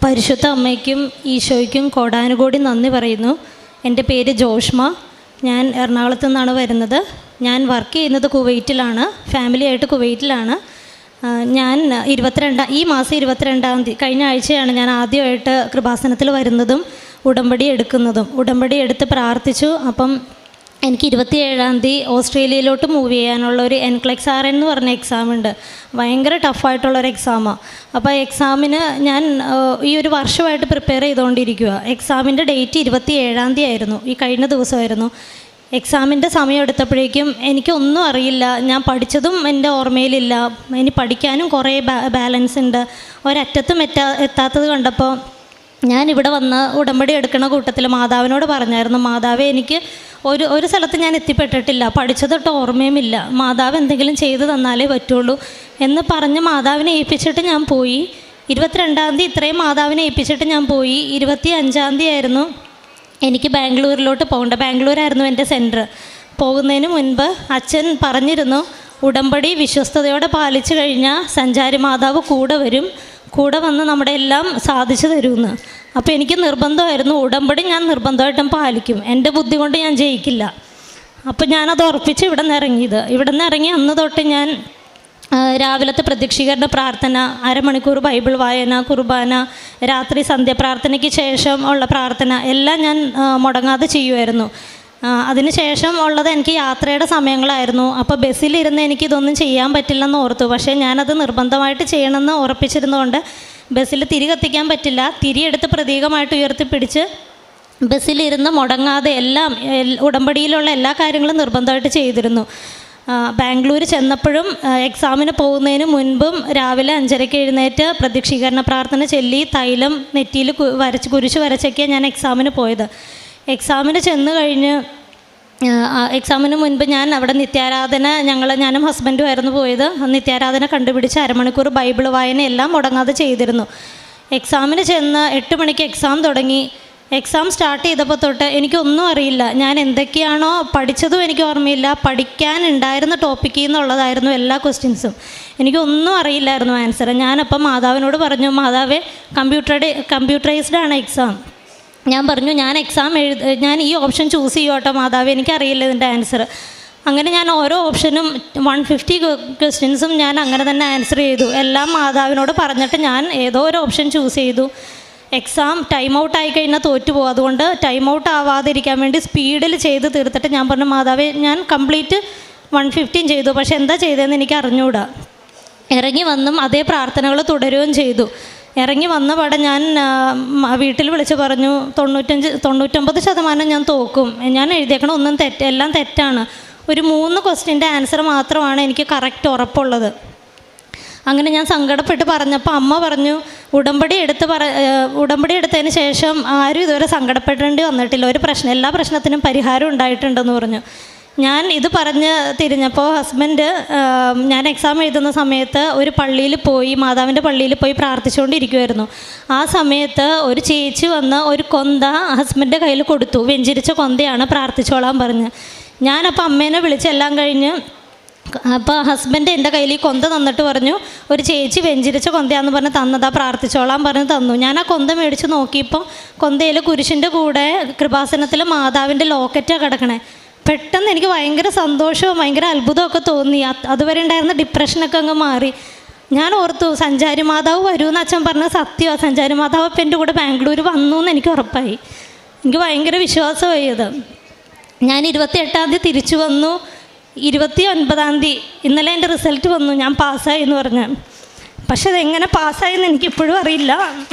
പരിശുദ്ധ അമ്മയ്ക്കും ഈശോയ്ക്കും കോടാനുകോടി നന്ദി പറയുന്നു. എൻ്റെ പേര് ജോഷ്മ. ഞാൻ എറണാകുളത്തു നിന്നാണ് വരുന്നത്. ഞാൻ വർക്ക് ചെയ്യുന്നത് കുവൈറ്റിലാണ്, ഫാമിലിയായിട്ട് കുവൈറ്റിലാണ്. ഞാൻ ഈ മാസം 22-ാം തീയതി കഴിഞ്ഞ ആഴ്ചയാണ് ഞാൻ ആദ്യമായിട്ട് കൃപാസനത്തിൽ വരുന്നതും ഉടമ്പടി എടുക്കുന്നതും. ഉടമ്പടി എടുത്ത് പ്രാർത്ഥിച്ചു. അപ്പം എനിക്ക് 27-ാം തീയതി ഓസ്ട്രേലിയയിലോട്ട് മൂവ് ചെയ്യാനുള്ള ഒരു NCLEX RN എന്ന് പറഞ്ഞ എക്സാം ഉണ്ട്. ഭയങ്കര ടഫായിട്ടുള്ളൊരു എക്സാമാണ്. അപ്പോൾ എക്സാമിന് ഞാൻ ഈ ഒരു വർഷമായിട്ട് പ്രിപ്പയർ ചെയ്തുകൊണ്ടിരിക്കുക. എക്സാമിൻ്റെ ഡേറ്റ് 27-ാം തീയതി ആയിരുന്നു, ഈ കഴിഞ്ഞ ദിവസമായിരുന്നു. എക്സാമിൻ്റെ സമയം എടുത്തപ്പോഴേക്കും എനിക്കൊന്നും അറിയില്ല. ഞാൻ പഠിച്ചതും എൻ്റെ ഓർമ്മയിലില്ല. ഇനി പഠിക്കാനും കുറേ ബാലൻസ് ഉണ്ട്. ഒരറ്റത്തും എത്താത്തത് കണ്ടപ്പോൾ ഞാനിവിടെ വന്ന് ഉടമ്പടി എടുക്കുന്ന കൂട്ടത്തിൽ മാതാവിനോട് പറഞ്ഞായിരുന്നു, മാതാവേ എനിക്ക് ഒരു സ്ഥലത്ത് ഞാൻ എത്തിപ്പെട്ടിട്ടില്ല, പഠിച്ചതൊട്ട് ഓർമ്മയുമില്ല, മാതാവ് എന്തെങ്കിലും ചെയ്തു തന്നാലേ പറ്റുള്ളൂ എന്ന് പറഞ്ഞ് മാതാവിനെ ഏൽപ്പിച്ചിട്ട് ഞാൻ പോയി. 22-ാം തീയതി ഇത്രയും മാതാവിനെ ഏൽപ്പിച്ചിട്ട് ഞാൻ പോയി. 25-ാം തീയതി ആയിരുന്നു എനിക്ക് ബാംഗ്ലൂരിലോട്ട് പോകേണ്ട. ബാംഗ്ലൂരായിരുന്നു എൻ്റെ സെൻറ്റർ. പോകുന്നതിന് മുൻപ് അച്ഛൻ പറഞ്ഞിരുന്നു, ഉടമ്പടി വിശ്വസ്തയോടെ പാലിച്ചു കഴിഞ്ഞാൽ സഞ്ചാരി മാതാവ് കൂടെ വരും, കൂടെ വന്ന് നമ്മുടെ എല്ലാം സാധിച്ചു തരുമെന്ന്. അപ്പോൾ എനിക്ക് നിർബന്ധമായിരുന്നു, ഉടമ്പടി ഞാൻ നിർബന്ധമായിട്ടും പാലിക്കും, എൻ്റെ ബുദ്ധി കൊണ്ട് ഞാൻ ജയിക്കില്ല. അപ്പോൾ ഞാനത് ഉറപ്പിച്ച് ഇവിടെ നിന്ന് ഇറങ്ങി അന്ന് തൊട്ട് ഞാൻ രാവിലത്തെ പ്രദക്ഷികരണ പ്രാർത്ഥന, അരമണിക്കൂർ ബൈബിൾ വായന, കുർബാന, രാത്രി സന്ധ്യാപ്രാർത്ഥനയ്ക്ക് ശേഷം ഉള്ള പ്രാർത്ഥന എല്ലാം ഞാൻ മുടങ്ങാതെ ചെയ്യുമായിരുന്നു. അതിനുശേഷം ഉള്ളത് എനിക്ക് യാത്രയുടെ സമയങ്ങളായിരുന്നു. അപ്പോൾ ബസ്സിലിരുന്ന് എനിക്കിതൊന്നും ചെയ്യാൻ പറ്റില്ലെന്ന് ഓർത്തു. പക്ഷേ ഞാനത് നിർബന്ധമായിട്ട് ചെയ്യണമെന്ന് ഉറപ്പിച്ചിരുന്നതുകൊണ്ട് ബസ്സിൽ തിരി കത്തിക്കാൻ പറ്റില്ല. തിരിയെടുത്ത് പ്രതീകമായിട്ട് ഉയർത്തിപ്പിടിച്ച് ബസ്സിലിരുന്ന് മുടങ്ങാതെ എല്ലാം ഉടമ്പടിയിലുള്ള എല്ലാ കാര്യങ്ങളും നിർബന്ധമായിട്ട് ചെയ്തിരുന്നു. ബാംഗ്ലൂർ ചെന്നപ്പോഴും എക്സാമിന് പോകുന്നതിന് മുൻപും രാവിലെ 5:30 എഴുന്നേറ്റ് പ്രദക്ഷികരണ പ്രാർത്ഥന ചൊല്ലി തൈലം നെറ്റിയിൽ കുരിശ് വരച്ചൊക്കെയാണ് ഞാൻ എക്സാമിന് പോയത്. എക്സാമിന് ചെന്ന് കഴിഞ്ഞ് എക്സാമിന് മുൻപ് ഞാൻ അവിടെ നിത്യാരാധന, ഞാനും ഹസ്ബൻഡും ആയിരുന്നു പോയത്. നിത്യാരാധന കണ്ടുപിടിച്ച് അരമണിക്കൂർ ബൈബിൾ വായന എല്ലാം മുടങ്ങാതെ ചെയ്തിരുന്നു. എക്സാമിന് ചെന്ന് 8 മണിക്ക് എക്സാം തുടങ്ങി. എക്സാം സ്റ്റാർട്ട് ചെയ്തപ്പോൾ തൊട്ട് എനിക്കൊന്നും അറിയില്ല. ഞാൻ എന്തൊക്കെയാണോ പഠിച്ചതും എനിക്ക് ഓർമ്മയില്ല. പഠിക്കാനുണ്ടായിരുന്ന ടോപ്പിക്കിൽ നിന്നുള്ളതായിരുന്നു എല്ലാ ക്വസ്റ്റ്യൻസും. എനിക്കൊന്നും അറിയില്ലായിരുന്നു ആൻസർ. ഞാനപ്പം മാതാവിനോട് പറഞ്ഞു, മാതാവേ കമ്പ്യൂട്ടറൈസ്ഡ് ആണ് എക്സാം. ഞാൻ പറഞ്ഞു, ഞാൻ ഈ ഓപ്ഷൻ ചൂസ് ചെയ്യും കേട്ടോ മാതാവ്, എനിക്കറിയില്ല ഇതിൻ്റെ ആൻസർ. അങ്ങനെ ഞാൻ ഓരോ ഓപ്ഷനും 150 ക്വസ്റ്റ്യൻസും ഞാൻ അങ്ങനെ തന്നെ ആൻസർ ചെയ്തു. എല്ലാം മാതാവിനോട് പറഞ്ഞിട്ട് ഞാൻ ഏതോ ഒരു ഓപ്ഷൻ ചൂസ് ചെയ്തു. എക്സാം ടൈം ഔട്ട് ആയി കഴിഞ്ഞാൽ തോറ്റുപോകും. അതുകൊണ്ട് ടൈം ഔട്ട് ആവാതിരിക്കാൻ വേണ്ടി സ്പീഡിൽ ചെയ്ത് തീർത്തിട്ട് ഞാൻ പറഞ്ഞു, മാതാവേ ഞാൻ കംപ്ലീറ്റ് 150 ചെയ്തു, പക്ഷെ എന്താ ചെയ്തതെന്ന് എനിക്ക് അറിഞ്ഞുകൂടാ. ഇറങ്ങി വന്നും അതേ പ്രാർത്ഥനകൾ തുടരുകയും ചെയ്തു. ഇറങ്ങി വന്ന പാടെ ഞാൻ വീട്ടിൽ വിളിച്ച് പറഞ്ഞു, 99% ഞാൻ തോക്കും. ഞാൻ എഴുതിയേക്കണം ഒന്നും എല്ലാം തെറ്റാണ്. ഒരു 3 ക്വസ്റ്റ്യൻ്റെ ആൻസർ മാത്രമാണ് എനിക്ക് കറക്റ്റ് ഉറപ്പുള്ളത്. അങ്ങനെ ഞാൻ സങ്കടപ്പെട്ട് പറഞ്ഞപ്പോൾ അമ്മ പറഞ്ഞു, ഉടമ്പടി എടുത്തതിന് ശേഷം ആരും ഇതുവരെ സങ്കടപ്പെടേണ്ടി വന്നിട്ടില്ല, എല്ലാ പ്രശ്നത്തിനും പരിഹാരം ഉണ്ടായിട്ടുണ്ടെന്ന് പറഞ്ഞു. ഞാൻ ഇത് പറഞ്ഞ് തിരിഞ്ഞപ്പോൾ ഹസ്ബൻഡ്, ഞാൻ എക്സാം എഴുതുന്ന സമയത്ത് ഒരു മാതാവിൻ്റെ പള്ളിയിൽ പോയി പ്രാർത്ഥിച്ചുകൊണ്ടിരിക്കുമായിരുന്നു. ആ സമയത്ത് ഒരു ചേച്ചി വന്ന് ഒരു കൊന്ത ഹസ്ബൻഡിൻ്റെ കയ്യിൽ കൊടുത്തു. വെഞ്ചിരിച്ച കൊന്തയാണ്, പ്രാർത്ഥിച്ചോളാൻ പറഞ്ഞ്. ഞാനപ്പോൾ അമ്മേനെ വിളിച്ചെല്ലാം കഴിഞ്ഞ് അപ്പോൾ ഹസ്ബൻഡ് എൻ്റെ കയ്യിൽ ഈ കൊന്ത തന്നിട്ട് പറഞ്ഞു, ഒരു ചേച്ചി വെഞ്ചിരിച്ച കൊന്തയാന്ന് പറഞ്ഞ് തന്നതാ, പ്രാർത്ഥിച്ചോളാൻ പറഞ്ഞ് തന്നു. ഞാൻ ആ കൊന്ത മേടിച്ച് നോക്കിയപ്പോൾ കൊന്തയിൽ കുരിശിൻ്റെ കൂടെ കൃപാസനത്തിൽ മാതാവിൻ്റെ ലോക്കറ്റാണ് കിടക്കണേ. പെട്ടെന്ന് എനിക്ക് ഭയങ്കര സന്തോഷവും ഭയങ്കര അത്ഭുതമൊക്കെ തോന്നി. അതുവരെ ഉണ്ടായിരുന്ന ഡിപ്രഷനൊക്കെ അങ്ങ് മാറി. ഞാൻ ഓർത്തു, സഞ്ചാരി മാതാവ് വരുമെന്ന് അച്ഛൻ പറഞ്ഞ സത്യമാണ്. സഞ്ചാരി മാതാവ് ഇപ്പം എൻ്റെ കൂടെ ബാംഗ്ലൂർ വന്നു എന്ന് എനിക്ക് ഉറപ്പായി. എനിക്ക് ഭയങ്കര വിശ്വാസമായി അത്. ഞാൻ 28-ാം തീയതി തിരിച്ചു വന്നു. 29-ാം തീയതി ഇന്നലെ എൻ്റെ റിസൾട്ട് വന്നു, ഞാൻ പാസ്സായി എന്ന് പറഞ്ഞു. പക്ഷെ അതെങ്ങനെ പാസ്സായെന്ന് എനിക്കിപ്പോഴും അറിയില്ല.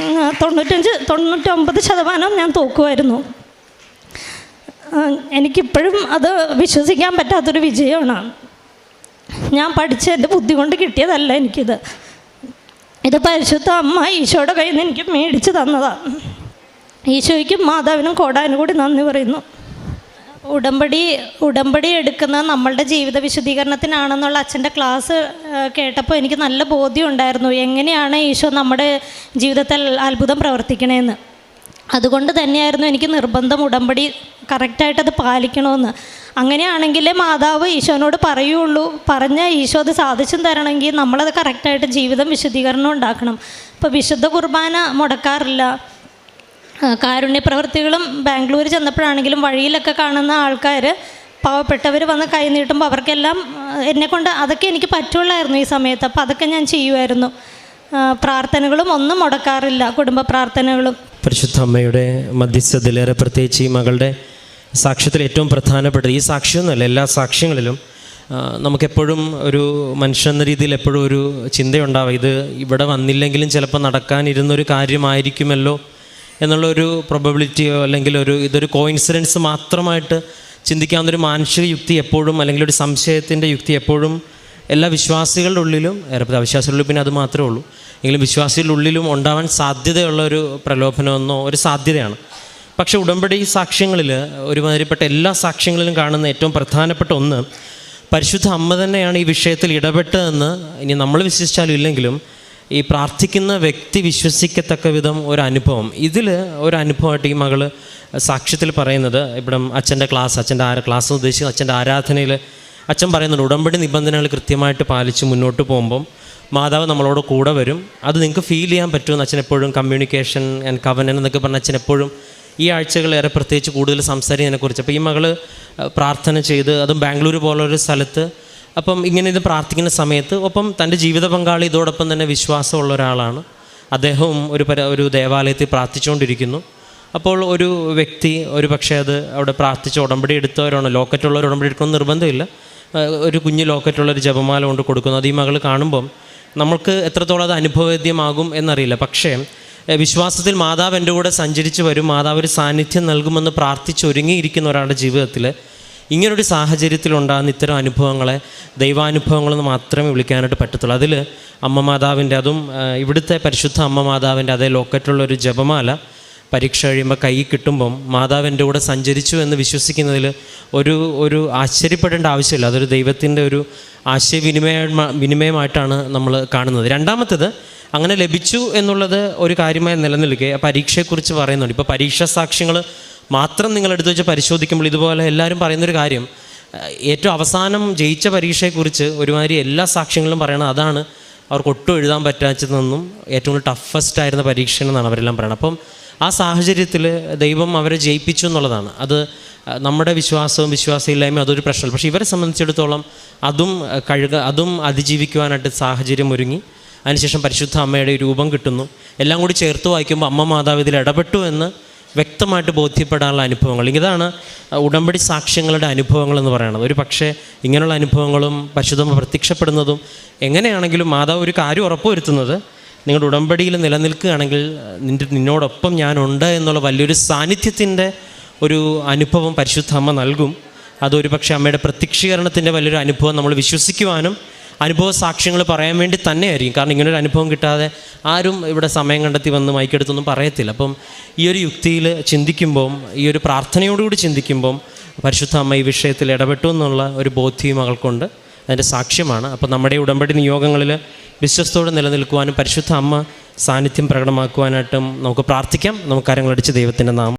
99% ഞാൻ തോക്കുമായിരുന്നു. എനിക്കിപ്പോഴും അത് വിശ്വസിക്കാൻ പറ്റാത്തൊരു വിജയമാണ്. ഞാൻ പഠിച്ച എൻ്റെ ബുദ്ധി കൊണ്ട് കിട്ടിയതല്ല എനിക്കിത്. ഇത് പരിശുദ്ധ അമ്മ ഈശോയുടെ കയ്യിൽ നിന്ന് എനിക്ക് മേടിച്ച് തന്നതാണ്. ഈശോയ്ക്കും മാതാവിനും കോടാനുകൂടി നന്ദി പറയുന്നു. ഉടമ്പടി എടുക്കുന്നത് നമ്മളുടെ ജീവിത വിശുദ്ധീകരണത്തിനാണെന്നുള്ള അച്ഛൻ്റെ ക്ലാസ് കേട്ടപ്പോൾ എനിക്ക് നല്ല ബോധ്യം ഉണ്ടായിരുന്നു, എങ്ങനെയാണ് ഈശോ നമ്മുടെ ജീവിതത്തിൽ അത്ഭുതം പ്രവർത്തിക്കണേന്ന്. അതുകൊണ്ട് തന്നെയായിരുന്നു എനിക്ക് നിർബന്ധം ഉടമ്പടി കറക്റ്റായിട്ടത് പാലിക്കണമെന്ന്. അങ്ങനെയാണെങ്കിൽ മാതാവ് ഈശോനോട് പറയുള്ളൂ, പറഞ്ഞ ഈശോ അത് സാധിച്ചും തരണമെങ്കിൽ നമ്മളത് കറക്റ്റായിട്ട് ജീവിതം വിശുദ്ധീകരണം ഉണ്ടാക്കണം. അപ്പോൾ വിശുദ്ധ കുർബാന മുടക്കാറില്ല. കാരുണ്യ പ്രവൃത്തികളും ബാംഗ്ലൂർ ചെന്നപ്പോഴാണെങ്കിലും വഴിയിലൊക്കെ കാണുന്ന ആൾക്കാർ പാവപ്പെട്ടവർ വന്ന് കൈ നീട്ടുമ്പോൾ അവർക്കെല്ലാം എന്നെക്കൊണ്ട് അതൊക്കെ എനിക്ക് പറ്റുള്ളായിരുന്നു ഈ സമയത്ത്. അപ്പോൾ അതൊക്കെ ഞാൻ ചെയ്യുമായിരുന്നു. പ്രാർത്ഥനകളും ഒന്നും മുടക്കാറില്ല, കുടുംബ പ്രാർത്ഥനകളും. പരിശുദ്ധ അമ്മയുടെ മധ്യസ്ഥതയിലേറെ പ്രത്യേകിച്ച് ഈ മകളുടെ സാക്ഷ്യത്തിൽ ഏറ്റവും പ്രധാനപ്പെട്ടത്, ഈ സാക്ഷ്യമൊന്നുമല്ല എല്ലാ സാക്ഷ്യങ്ങളിലും നമുക്കെപ്പോഴും ഒരു മനുഷ്യനെന്ന രീതിയിൽ എപ്പോഴും ഒരു ചിന്തയുണ്ടാവുക, ഇത് ഇവിടെ വന്നില്ലെങ്കിലും ചിലപ്പോൾ നടക്കാനിരുന്നൊരു കാര്യമായിരിക്കുമല്ലോ എന്നുള്ളൊരു പ്രോബബിലിറ്റിയോ അല്ലെങ്കിൽ ഇതൊരു കോയിൻസിഡൻസ് മാത്രമായിട്ട് ചിന്തിക്കാവുന്നൊരു മാനുഷിക യുക്തി എപ്പോഴും, അല്ലെങ്കിൽ ഒരു സംശയത്തിൻ്റെ യുക്തി എപ്പോഴും എല്ലാ വിശ്വാസികളുടെ ഉള്ളിലും, അവിശ്വാസികളുടെ പിന്നെ അത് മാത്രമേ ഉള്ളൂ, എങ്കിലും വിശ്വാസികളുടെ ഉള്ളിലും ഉണ്ടാവാൻ സാധ്യതയുള്ളൊരു പ്രലോഭനമെന്നോ ഒരു സാധ്യതയാണ്. പക്ഷേ ഉടമ്പടി സാക്ഷ്യങ്ങളിൽ ഒരുമാതിരിപ്പെട്ട എല്ലാ സാക്ഷ്യങ്ങളിലും കാണുന്ന ഏറ്റവും പ്രധാനപ്പെട്ട ഒന്ന്, പരിശുദ്ധ അമ്മ തന്നെയാണ് ഈ വിഷയത്തിൽ ഇടപെട്ടതെന്ന് ഇനി നമ്മൾ വിശ്വസിച്ചാലും ഇല്ലെങ്കിലും ഈ പ്രാർത്ഥിക്കുന്ന വ്യക്തി വിശ്വസിക്കത്തക്ക വിധം ഒരനുഭവം, ഇതിൽ ഒരനുഭവമായിട്ട് ഈ മകൾ സാക്ഷ്യത്തിൽ പറയുന്നത്, ഇവിടെ അച്ഛൻ്റെ ക്ലാസ് ഉദ്ദേശിച്ച് അച്ഛൻ്റെ ആരാധനയിൽ അച്ഛൻ പറയുന്നുണ്ട്, ഉടമ്പടി നിബന്ധനകൾ കൃത്യമായിട്ട് പാലിച്ച് മുന്നോട്ട് പോകുമ്പം മാതാവ് നമ്മളോട് കൂടെ വരും. അത് നിങ്ങൾക്ക് ഫീൽ ചെയ്യാൻ പറ്റുമെന്ന് അച്ഛൻ എപ്പോഴും കമ്മ്യൂണിക്കേഷൻ ആൻഡ് കവനൻ എന്നൊക്കെ പറഞ്ഞ അച്ഛൻ എപ്പോഴും ഈ ആഴ്ചകളേറെ പ്രത്യേകിച്ച് കൂടുതൽ സംസാരിക്കുന്നതിനെക്കുറിച്ച്. അപ്പോൾ ഈ മകൾ പ്രാർത്ഥന ചെയ്ത്, അതും ബാംഗ്ലൂർ പോലൊരു സ്ഥലത്ത്, അപ്പം ഇങ്ങനെ ഇത് പ്രാർത്ഥിക്കുന്ന സമയത്ത് ഒപ്പം തൻ്റെ ജീവിത പങ്കാളി ഇതോടൊപ്പം തന്നെ വിശ്വാസമുള്ള ഒരാളാണ്. അദ്ദേഹവും ഒരു ദേവാലയത്തിൽ പ്രാർത്ഥിച്ചുകൊണ്ടിരിക്കുന്നു. അപ്പോൾ ഒരു വ്യക്തി ഒരു പക്ഷേ അത് അവിടെ പ്രാർത്ഥിച്ച് ഉടമ്പടി എടുത്തവരാണ്, ലോക്കറ്റുള്ളവർ ഉടമ്പടി എടുക്കണമെന്ന് നിർബന്ധമില്ല, ഒരു കുഞ്ഞ് ലോക്കറ്റുള്ളൊരു ജപമാല കൊണ്ട് കൊടുക്കുന്നു. അത് ഈ മകൾ കാണുമ്പം നമ്മൾക്ക് എത്രത്തോളം അത് അനുഭവവേദ്യമാകും എന്നറിയില്ല. പക്ഷേ വിശ്വാസത്തിൽ മാതാവ് എൻ്റെ കൂടെ സഞ്ചരിച്ച് വരും, മാതാവ് ഒരു സാന്നിധ്യം നൽകുമെന്ന് പ്രാർത്ഥിച്ച് ഒരുങ്ങിയിരിക്കുന്ന ഒരാളുടെ ജീവിതത്തിൽ ഇങ്ങനൊരു സാഹചര്യത്തിലുണ്ടാകുന്ന ഇത്തരം അനുഭവങ്ങളെ ദൈവാനുഭവങ്ങളെന്ന് മാത്രമേ വിളിക്കാനായിട്ട് പറ്റത്തുള്ളൂ. അതിൽ അമ്മ മാതാവിൻ്റെ, അതും ഇവിടുത്തെ പരിശുദ്ധ അമ്മ മാതാവിൻ്റെ അതേ ലോക്കറ്റുള്ളൊരു ജപമാല പരീക്ഷ കഴിയുമ്പോൾ കൈ കിട്ടുമ്പം മാതാവ് എൻ്റെ കൂടെ സഞ്ചരിച്ചു എന്ന് വിശ്വസിക്കുന്നതിൽ ഒരു ആശ്ചര്യപ്പെടേണ്ട ആവശ്യമില്ല. അതൊരു ദൈവത്തിൻ്റെ ഒരു വിനിമയമായിട്ടാണ് നമ്മൾ കാണുന്നത്. രണ്ടാമത്തേത്, അങ്ങനെ ലഭിച്ചു എന്നുള്ളത് ഒരു കാര്യമായി നിലനിൽക്കെ പരീക്ഷയെക്കുറിച്ച് പറയുന്നുണ്ട്. ഇപ്പോൾ പരീക്ഷാ സാക്ഷ്യങ്ങൾ മാത്രം നിങ്ങളെടുത്ത് വെച്ച് പരിശോധിക്കുമ്പോൾ ഇതുപോലെ എല്ലാവരും പറയുന്നൊരു കാര്യം, ഏറ്റവും അവസാനം ജയിച്ച പരീക്ഷയെക്കുറിച്ച് ഒരുമാതിരി എല്ലാ സാക്ഷ്യങ്ങളും പറയണം, അതാണ് അവർക്ക് ഒട്ടും എഴുതാൻ പറ്റാത്തതെന്നും ഏറ്റവും കൂടുതൽ ടഫസ്റ്റ് ആയിരുന്ന പരീക്ഷ എന്നാണ് അവരെല്ലാം പറയുന്നത്. അപ്പം ആ സാഹചര്യത്തിൽ ദൈവം അവരെ ജയിപ്പിച്ചു എന്നുള്ളതാണ്. അത് നമ്മുടെ വിശ്വാസവും വിശ്വാസമില്ലായ്മയും അതൊരു പ്രശ്നമല്ല. പക്ഷേ ഇവരെ സംബന്ധിച്ചിടത്തോളം അതും അതിജീവിക്കുവാനായിട്ട് സാഹചര്യം ഒരുങ്ങി. അതിനുശേഷം പരിശുദ്ധ അമ്മയുടെ രൂപം കിട്ടുന്നു. എല്ലാം കൂടി ചേർത്ത് വായിക്കുമ്പോൾ അമ്മ മാതാവ് ഇതിൽ ഇടപെട്ടു എന്ന് വ്യക്തമായിട്ട് ബോധ്യപ്പെടാനുള്ള അനുഭവങ്ങൾ. ഇതാണ് ഉടമ്പടി സാക്ഷ്യങ്ങളുടെ അനുഭവങ്ങളെന്ന് പറയുന്നത്. ഒരു പക്ഷേ ഇങ്ങനെയുള്ള അനുഭവങ്ങളും പരിശുദ്ധമ്മ പ്രത്യക്ഷപ്പെടുന്നതും എങ്ങനെയാണെങ്കിലും മാതാവ് ഒരു കാര്യം ഉറപ്പുവരുത്തുന്നത്, നിങ്ങളുടെ ഉടമ്പടിയിൽ നിലനിൽക്കുകയാണെങ്കിൽ നിന്നോടൊപ്പം ഞാനുണ്ട് എന്നുള്ള വലിയൊരു സാന്നിധ്യത്തിൻ്റെ ഒരു അനുഭവം പരിശുദ്ധ അമ്മ നൽകും. അതൊരു പക്ഷേ അമ്മയുടെ പ്രത്യക്ഷീകരണത്തിൻ്റെ വലിയൊരു അനുഭവം നമ്മൾ വിശ്വസിക്കുവാനും അനുഭവ സാക്ഷ്യങ്ങൾ പറയാൻ വേണ്ടി തന്നെയായിരിക്കും. കാരണം ഇങ്ങനൊരു അനുഭവം കിട്ടാതെ ആരും ഇവിടെ സമയം കണ്ടെത്തി വന്ന് മൈക്കെടുത്തൊന്നും പറയത്തില്ല. അപ്പം ഈ ഒരു യുക്തിയിൽ ചിന്തിക്കുമ്പം, ഈ ഒരു പ്രാർത്ഥനയോടുകൂടി ചിന്തിക്കുമ്പം പരിശുദ്ധ അമ്മ ഈ വിഷയത്തിൽ ഇടപെട്ടു എന്നുള്ള ഒരു ബോധ്യം മകൾക്കുണ്ട്. അതിൻ്റെ സാക്ഷ്യമാണ്. അപ്പോൾ നമ്മുടെ ഉടമ്പടി നിയോഗങ്ങളിൽ വിശ്വസ്തയോടെ നിലനിൽക്കുവാനും പരിശുദ്ധ അമ്മ സാന്നിധ്യം പ്രകടമാക്കുവാനായിട്ടും നമുക്ക് പ്രാർത്ഥിക്കാം. നമുക്ക് കരങ്ങളടിച്ച് ദൈവത്തിൻ്റെ നാമം